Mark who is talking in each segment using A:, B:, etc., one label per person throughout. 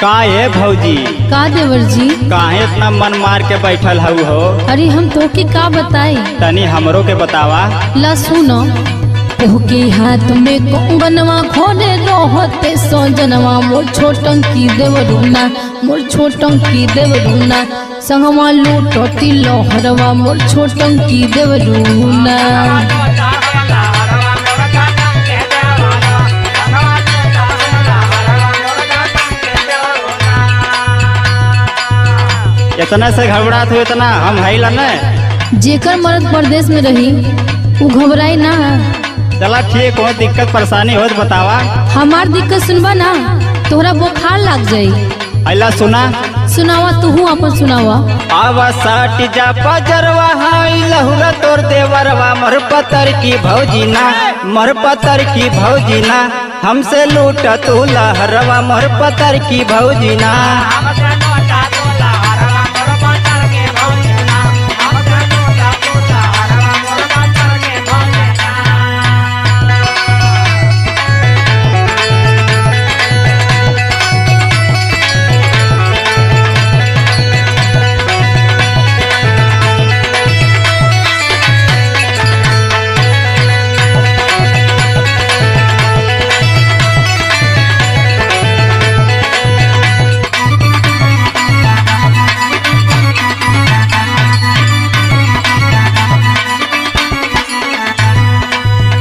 A: का है भौजी?
B: का देवर जी?
A: काहे इतना मन मार के बैठल हऊ हो?
B: अरे हम तोके का बताई?
A: तनी हमरो के बतावा।
B: ला सुनो, तोके हाथ में कंगनवा खोले रहते सजनवा मोर छोटन की देवरुना, मोर छोटन की देवरुना संगवा लूटती लहरवा मोर छोटन की देवरुना।
A: इतना से घबरात हो इतना हम है न।
B: जेकर मर्द प्रदेश में रही वो घबराई ना।
A: चला ठीक हो, दिक्कत परेशानी हो तो बतावा।
B: हमार दिक्कत सुनबा ना तोहरा बुखार लग जाई।
A: अल्लाह सुना।
B: सुनावा तू अपन सुनावा।
A: आवा साटी जा पजरवा हाई लहुरा तोर देवरवा मोर पतर की भौजीना, मोर पतर की भौजीना हमसे लूट तू लहरवा मोर पतर की भौजीना।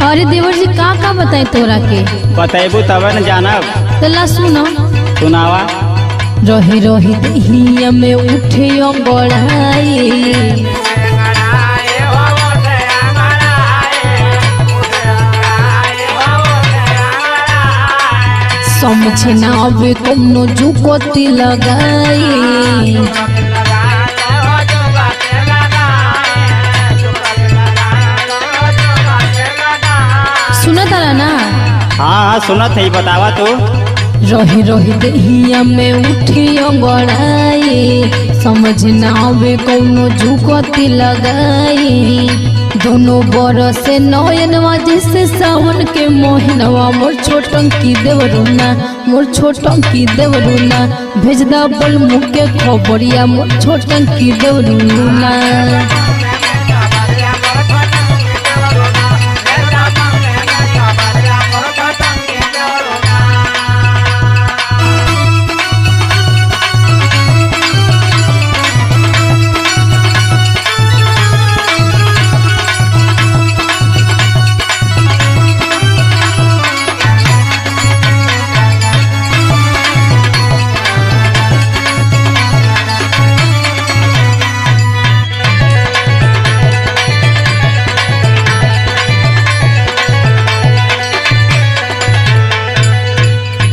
B: अरे देवर जी का बताए तोरा के?
A: बतेबू तब न जानब।
B: तला सुनो।
A: सुनावा।
B: रही रही दहिया में उठे अंगड़ाई, समझे ना अबे कौनो जुकती लगाई। सुनत रहा ना?
A: हाँ सुनत है, बतावा तू।
B: रही रही दहिया में उठी अंगड़ाई, समझ ना आवे कौनो जुकती लगाई। दोनों बरस नयनवा जैसे सावन के मोहनवा मोर छोटन की देवरुना, मोर छोटन की देवरुना भेजदा बल मुँह के खबरिया मोर छोटन की देवरुना।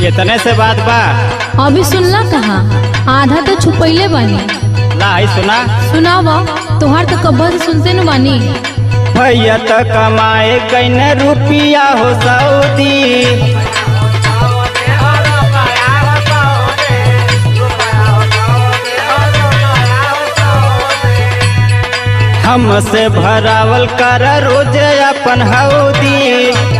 A: इतने से बात बा।
B: अभी सुनला कहा? आधा तो छुपैले बानी।
A: ला है सुना।
B: सुनावा। तोहार तो कब्बा से सुनते न बानी।
A: भैया तो कमाए कईन रुपिया हो सऊदी, हमसे भरावल कर रोज अपन हौदी।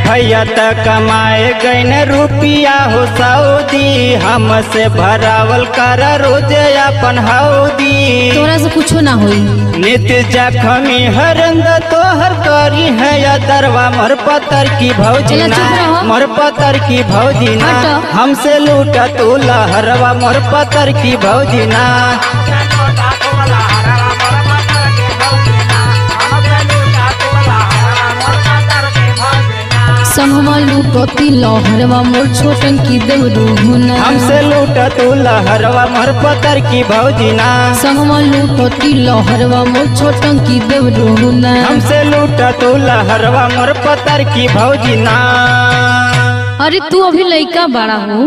A: भैया तो कमाए गईन रुपिया हो सऊदी, हमसे भरावल कर रोज अपन हौदी।
B: तोरा से कुछो ना होई।
A: नित्य जखमी हरंद तोहर करी है या दरवा मोर पतर की भौजीना, मोर पतर की भौजीना हमसे लूट तू लहरवा मोर पतर की भौजीना।
B: संगवा लूटती लहरवा मोर छोटन की देवरुना,
A: हमसे लूट तू लहरवा मोर पतर की भौजीना।
B: संगवा लूटती लहरवा मोर छोटन की देवरुना,
A: हमसे लूट तू लहरवा मोर पतर की भौजीना।
B: अरे तू अभी लइका बड़ा हो।